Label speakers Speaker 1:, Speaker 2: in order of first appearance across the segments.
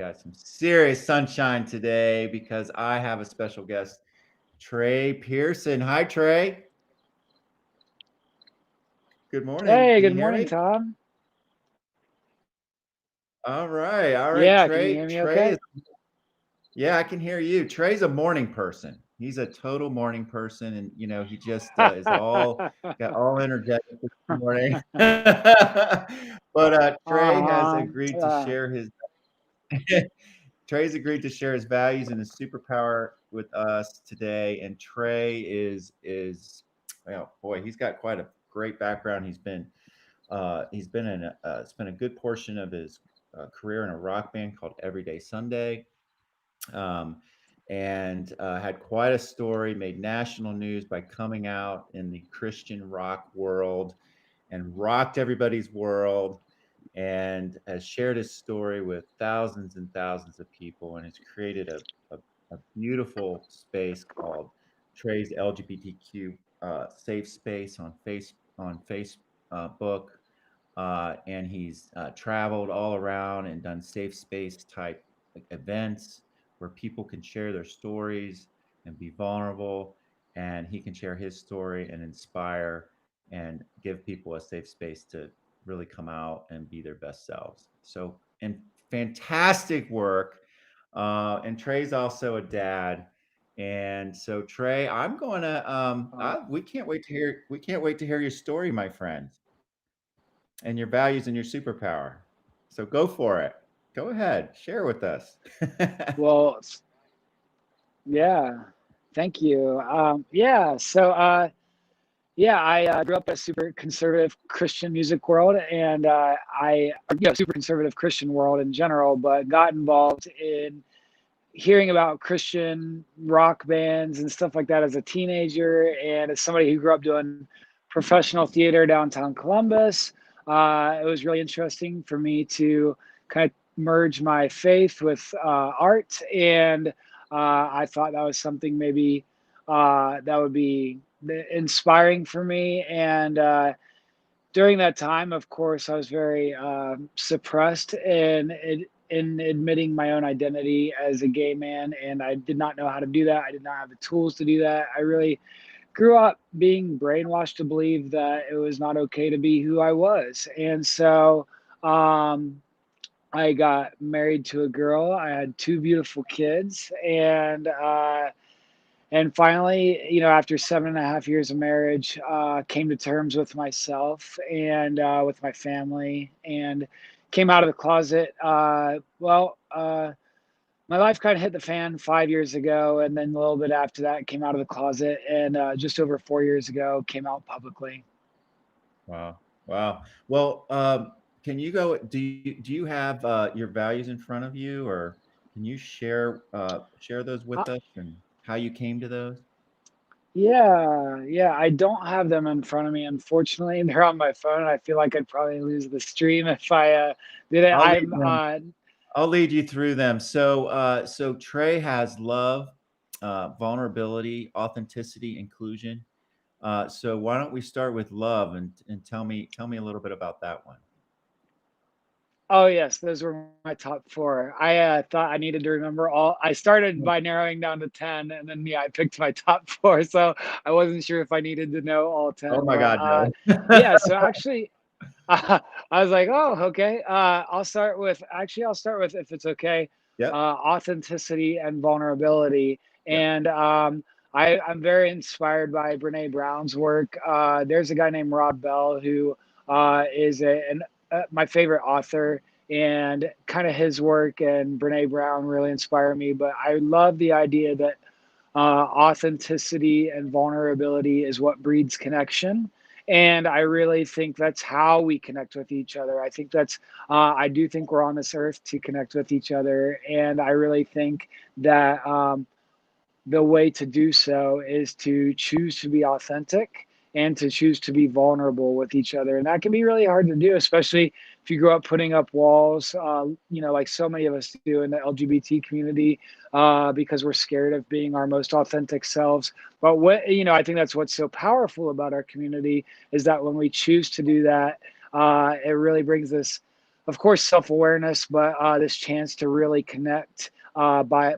Speaker 1: Got some serious sunshine today because I have a special guest, Trey Pearson. Hi, Trey. Good morning.
Speaker 2: Hey,
Speaker 1: Can
Speaker 2: good
Speaker 1: you hear
Speaker 2: morning,
Speaker 1: me?
Speaker 2: Tom.
Speaker 1: All right,
Speaker 2: Yeah, can you hear
Speaker 1: Trey.
Speaker 2: me okay?
Speaker 1: Yeah, I can hear you. Trey's a morning person. He's a total morning person, and he just is all got all energetic this morning. But Trey has
Speaker 2: Uh-huh.
Speaker 1: agreed to
Speaker 2: Uh,
Speaker 1: share his Trey's agreed to share his values and his superpower with us today. And Trey is well, boy, he's got quite a great background. He's been in spent a good portion of his career in a rock band called Everyday Sunday, um, and had quite a story. Made national news by coming out in the Christian rock world and rocked everybody's world, and has shared his story with thousands and thousands of people, and has created a beautiful space called Trey's LGBTQ safe space on Facebook, and he's traveled all around and done safe space type events where people can share their stories and be vulnerable, and he can share his story and inspire and give people a safe space to really come out and be their best selves. So, and fantastic work. And Trey's also a dad. And so, Trey, I'm going to.
Speaker 2: uh,
Speaker 1: We can't wait to hear your story, my friend, and your values and your superpower. So go for it. Go ahead, share with us.
Speaker 2: well, yeah, thank you. I grew up in a super conservative Christian music world, and super conservative Christian world in general, but got involved in hearing about Christian rock bands and stuff like that as a teenager, and as somebody who grew up doing professional theater downtown Columbus. It was really interesting for me to kind of merge my faith with art, and I thought that was something maybe that would be inspiring for me. And during that time, of course, I was very suppressed in admitting my own identity as a gay man, and I did not know how to do that. I did not have the tools to do that. I really grew up being brainwashed to believe that it was not okay to be who I was, and so um, I got married to a girl. I had two beautiful kids, and finally, after 7.5 years of marriage, came to terms with myself and with my family, and came out of the closet. My life kind of hit the fan 5 years ago, and then a little bit after that, came out of the closet, and just over 4 years ago, came out publicly.
Speaker 1: Wow, wow. Well, can you go? Do you have your values in front of you, or can you share those with
Speaker 2: Uh,
Speaker 1: us and how you came to those?
Speaker 2: yeah, I don't have them in front of me, unfortunately. They're on my phone. I feel like I'd probably lose the stream if I did it.
Speaker 1: I'll lead them. I'll lead you through them. So Trey has love, vulnerability, authenticity, inclusion. So why don't we start with love and tell me a little bit about that one.
Speaker 2: Oh yes, those were my top four. I thought I needed to remember all. I started by narrowing down to 10, and then I picked my top four. So I wasn't sure if I needed to know all
Speaker 1: Oh
Speaker 2: 10.
Speaker 1: my
Speaker 2: But
Speaker 1: God, no.
Speaker 2: yeah, so actually, I was like, oh, okay. I'll start with, if it's okay,
Speaker 1: Yep.
Speaker 2: authenticity and vulnerability.
Speaker 1: Yep.
Speaker 2: And I'm very inspired by Brene Brown's work. There's a guy named Rob Bell who is my favorite author, and kind of his work and Brene Brown really inspire me. But I love the idea that authenticity and vulnerability is what breeds connection. And I really think that's how we connect with each other. I do think we're on this earth to connect with each other. And I really think that the way to do so is to choose to be authentic and to choose to be vulnerable with each other. And that can be really hard to do, especially if you grow up putting up walls, like so many of us do in the LGBT community, because we're scared of being our most authentic selves. But I think that's what's so powerful about our community is that when we choose to do that, it really brings this of course, self-awareness, but this chance to really connect by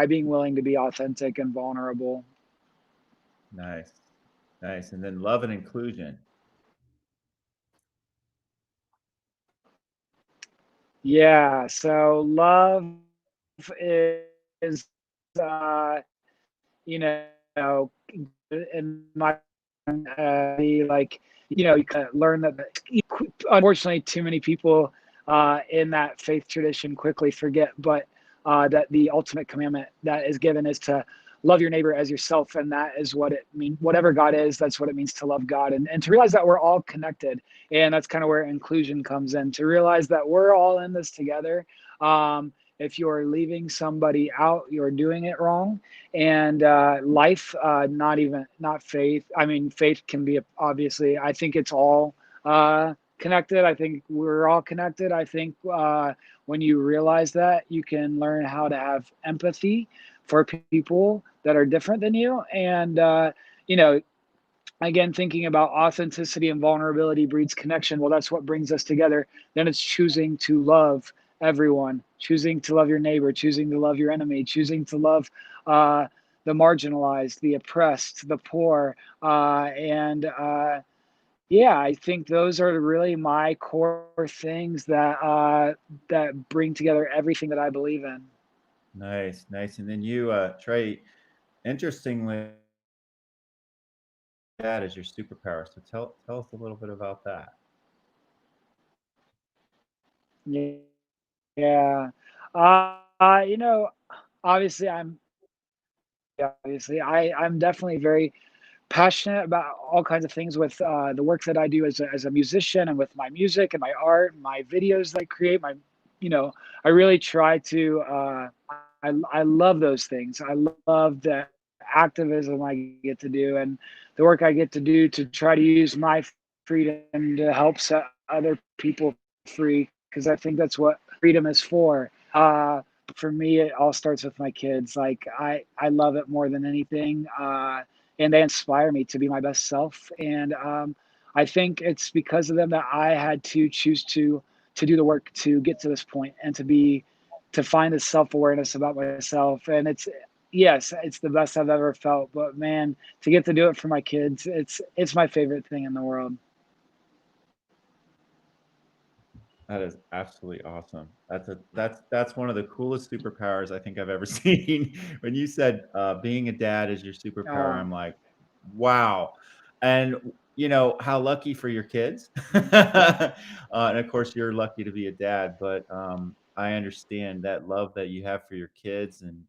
Speaker 2: being willing to be authentic and vulnerable.
Speaker 1: Nice. Nice. And then love and inclusion.
Speaker 2: Yeah, so love is, uh, you know, in my be like, you kind of learn that unfortunately too many people in that faith tradition quickly forget, but that the ultimate commandment that is given is to love your neighbor as yourself, and that is what it means. Whatever God is, that's what it means to love God, and to realize that we're all connected, and that's kind of where inclusion comes in. To realize that we're all in this together. If you're leaving somebody out, you're doing it wrong. And life, not faith. I mean, faith can be obviously. I think it's all connected. I think we're all connected. I think when you realize that, you can learn how to have empathy for people that are different than you. And you know, again, thinking about authenticity and vulnerability breeds connection. Well, that's what brings us together. Then it's choosing to love everyone, choosing to love your neighbor, choosing to love your enemy, choosing to love uh, the marginalized, the oppressed, the poor. And yeah, I think those are really my core things that bring together everything that I believe in.
Speaker 1: Nice. Nice. And then you, Trey, interestingly, that is your superpower. So tell us a little bit about that.
Speaker 2: Yeah. You know, obviously I'm obviously I'm definitely very passionate about all kinds of things with the work that I do as a musician and with my music and my art, and my videos that I create. You know, I really try to. I love those things. I love the activism I get to do and the work I get to do to try to use my freedom to help set other people free, because I think that's what freedom is for. For me, it all starts with my kids. Like I love it more than anything. And they inspire me to be my best self. And I think it's because of them that I had to choose to do the work to get to this point and to find this self awareness about myself. And it's yes, it's the best I've ever felt. But man, to get to do it for my kids, it's my favorite thing in the world.
Speaker 1: That is absolutely awesome. That's one of the coolest superpowers I think I've ever seen. When you said being a dad is your superpower,
Speaker 2: Uh,
Speaker 1: I'm like, wow. And you know how lucky for your kids, and of course you're lucky to be a dad. But I understand that love that you have for your kids, and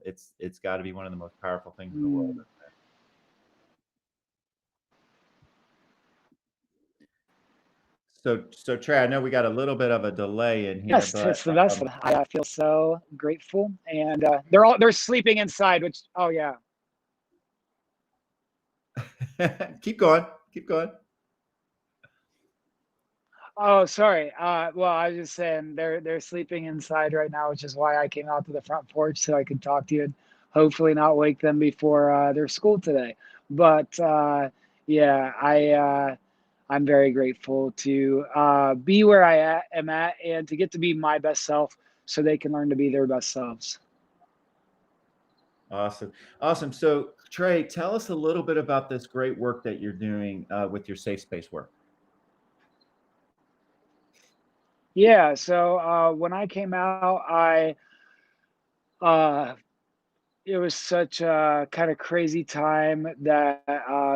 Speaker 1: it's got to be one of the most powerful things in the world.
Speaker 2: mm.
Speaker 1: So Trey, I know we got a little bit of a delay in here,
Speaker 2: Yes,
Speaker 1: but
Speaker 2: it's the best. I feel so grateful, and they're sleeping inside. Which yeah.
Speaker 1: keep going, keep going.
Speaker 2: Oh, sorry. Well, I was just saying they're sleeping inside right now, which is why I came out to the front porch so I could talk to you and hopefully not wake them before their school today. But yeah, I'm very grateful to be where am at and to get to be my best self so they can learn to be their best selves.
Speaker 1: Awesome. Awesome. So, Trey, tell us a little bit about this great work that you're doing with your safe space work.
Speaker 2: Yeah. So when I came out, I uh, it was such a kind of crazy time that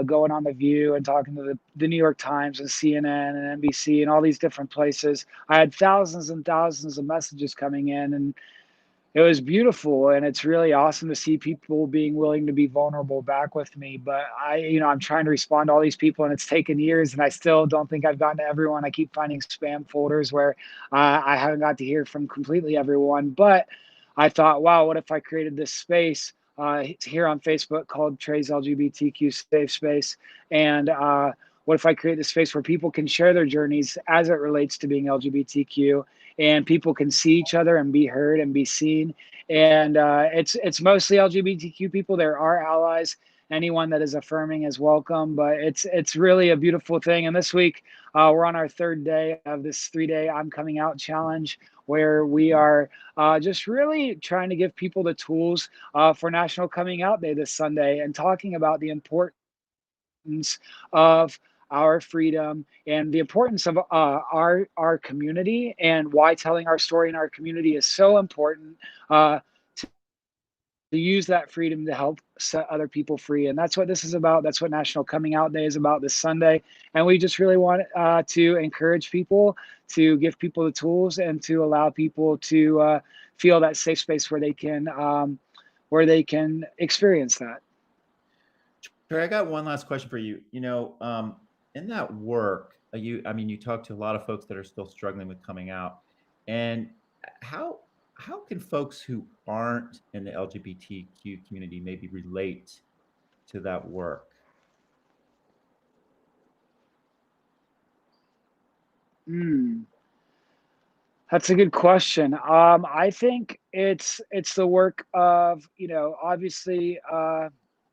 Speaker 2: going on the View and talking to the New York Times and CNN and NBC and all these different places, I had thousands and thousands of messages coming in, and it was beautiful. And it's really awesome to see people being willing to be vulnerable back with me. But I'm trying to respond to all these people, and it's taken years, and I still don't think I've gotten to everyone. I keep finding spam folders where I haven't got to hear from completely everyone. But I thought, wow, what if I created this space here on Facebook called Trey's LGBTQ Safe Space? And what if I create this space where people can share their journeys as it relates to being LGBTQ, and people can see each other and be heard and be seen? And it's mostly LGBTQ people. There are allies, anyone that is affirming is welcome. But it's really a beautiful thing. And this week, we're on our third day of this 3 day I'm Coming Out challenge, where we are just really trying to give people the tools for National Coming Out Day this Sunday, and talking about the importance of our freedom and the importance of our community, and why telling our story in our community is so important, uh, to use that freedom to help set other people free. And that's what this is about. That's what National Coming Out Day is about this Sunday. And we just really want to encourage people, to give people the tools, and to allow people to feel that safe space where they can experience that.
Speaker 1: Trey, I got one last question for you. In that work, I mean, you talk to a lot of folks that are still struggling with coming out, and how how can folks who aren't in the LGBTQ community maybe relate to that work?
Speaker 2: Mm. That's a good question. I think it's the work of, obviously,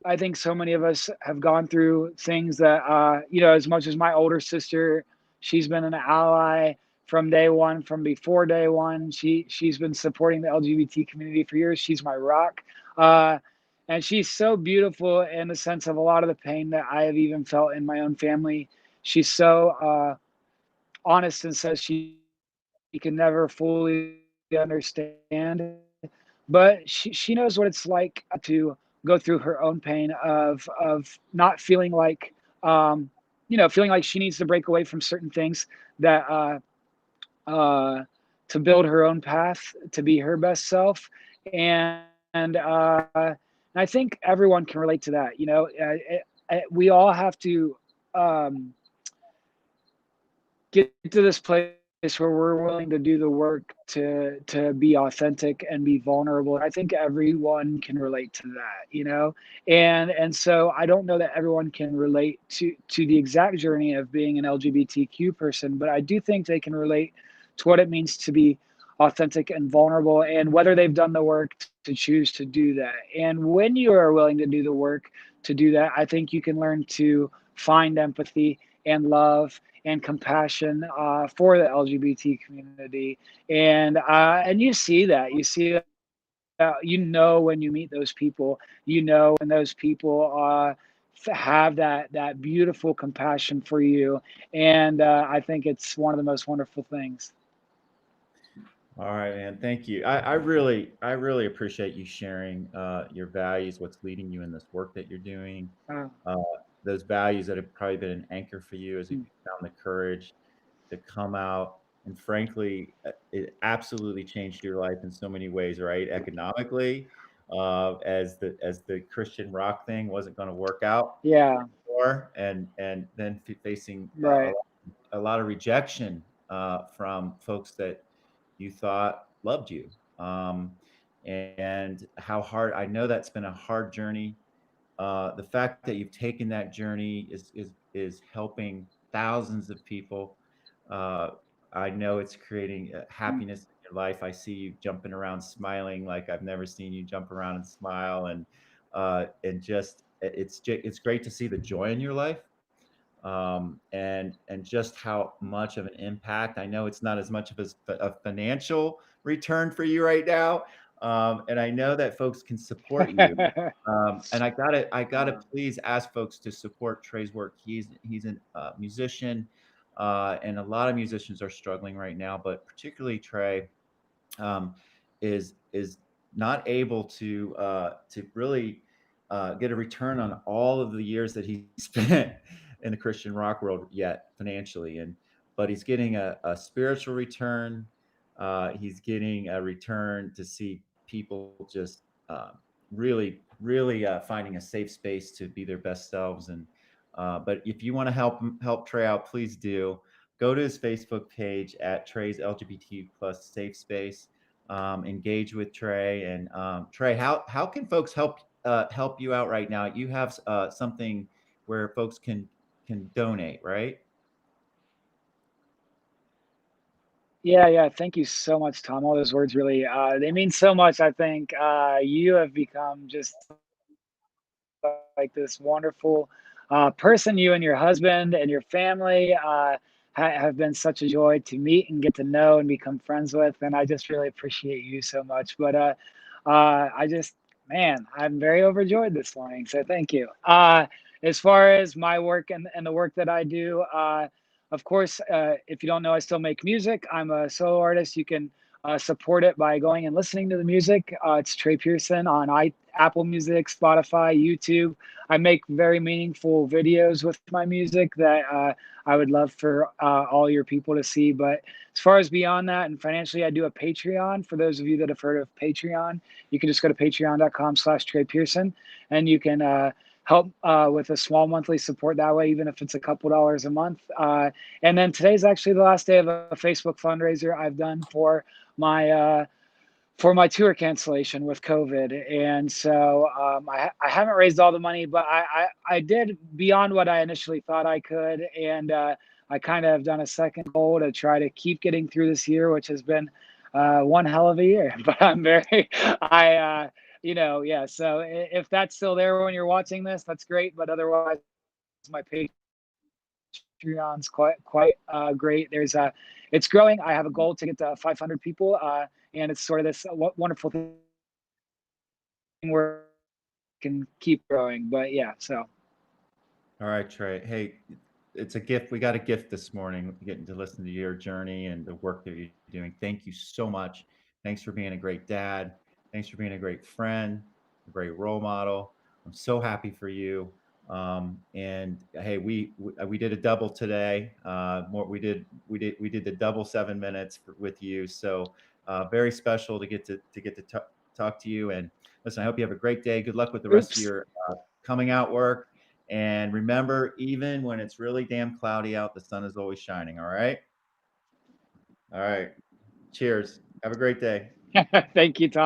Speaker 2: I think so many of us have gone through things that, as much as my older sister, she's been an ally from day one, from before day one. She's been supporting the LGBT community for years. She's my rock, uh, and she's so beautiful in the sense of a lot of the pain that I have even felt in my own family. She's so honest and says she can never fully understand, but she knows what it's like to go through her own pain of not feeling like, feeling like she needs to break away from certain things that uh, to build her own path to be her best self. And I think everyone can relate to that. We all have to um, get to this place where we're willing to do the work to be authentic and be vulnerable. And I think everyone can relate to that. And so I don't know that everyone can relate to the exact journey of being an LGBTQ person, but I do think they can relate to what it means to be authentic and vulnerable, and whether they've done the work to choose to do that. And when you are willing to do the work to do that, I think you can learn to find empathy and love and compassion for the LGBT community. And you see that. You see that. When you meet those people, when those people have that beautiful compassion for you. And I think it's one of the most wonderful things.
Speaker 1: All right, man. Thank you. I really appreciate you sharing your values, what's leading you in this work that you're doing.
Speaker 2: Uh,
Speaker 1: Uh, those values that have probably been an anchor for you as you
Speaker 2: mm,
Speaker 1: found the courage to come out. And frankly, it absolutely changed your life in so many ways, right? Economically, as the Christian rock thing wasn't going to work out
Speaker 2: yeah,
Speaker 1: anymore, and then facing
Speaker 2: right.
Speaker 1: a lot of rejection from folks that you thought loved you. And how hard, I know that's been a hard journey. The fact that you've taken that journey is helping thousands of people. Uh, I know it's creating
Speaker 2: Mm.
Speaker 1: happiness in your life. I see you jumping around, smiling like I've never seen you jump around and smile, and just it's great to see the joy in your life, and just how much of an impact. I know it's not as much of a financial return for you right now, and I know that folks can support you. And I gotta
Speaker 2: Uh,
Speaker 1: please ask folks to support Trey's work. He's a musician, and a lot of musicians are struggling right now, but particularly Trey um, is not able to really get a return on all of the years that he spent in the Christian rock world yet financially, and but he's getting a spiritual return. He's getting a return to see people just really finding a safe space to be their best selves. And but if you want to help Trey out, please do go to his Facebook page at Trey's LGBT plus safe space. Engage with Trey. And Trey, how can folks help you out right now? You have something where folks can donate, right?
Speaker 2: yeah, yeah. Thank you so much, Tom. All those words really, they mean so much. I think you have become just like this wonderful person. You and your husband and your family have been such a joy to meet and get to know and become friends with. And I just really appreciate you so much. But I just, man, I'm very overjoyed this morning. So thank you. As far as my work and the work that I do, of course, if you don't know, I still make music. I'm a solo artist. You can support it by going and listening to the music. It's Trey Pearson on Apple Music, Spotify, YouTube. I make very meaningful videos with my music that I would love for all your people to see. But as far as beyond that and financially, I do a Patreon. For those of you that have heard of Patreon, you can just go to patreon.com/Trey Pearson, and you can help with a small monthly support that way, even if it's a couple dollars a month. And then today's actually the last day of a Facebook fundraiser I've done my for my tour cancellation with COVID. And so I haven't raised all the money, but I did beyond what I initially thought I could. And I kind of have done a second goal to try to keep getting through this year, which has been one hell of a year. But I'm very, yeah. So if that's still there when you're watching this, that's great. But otherwise, my Patreon's quite great. It's growing. I have a goal to get to 500 people, and it's sort of this wonderful thing where it can keep growing. But yeah, so.
Speaker 1: All right, Trey. Hey, it's a gift. We got a gift this morning, getting to listen to your journey and the work that you're doing. Thank you so much. Thanks for being a great dad. Thanks for being a great friend, a great role model. I'm so happy for you. And hey, we did a double today. We did the double 7 minutes with you. So very special to get to talk to you. And listen, I hope you have a great day. Good luck with the rest of
Speaker 2: Oops.
Speaker 1: your coming out work. And remember, even when it's really damn cloudy out, the sun is always shining. All right. All right. Cheers. Have a great day.
Speaker 2: Thank you, Tom.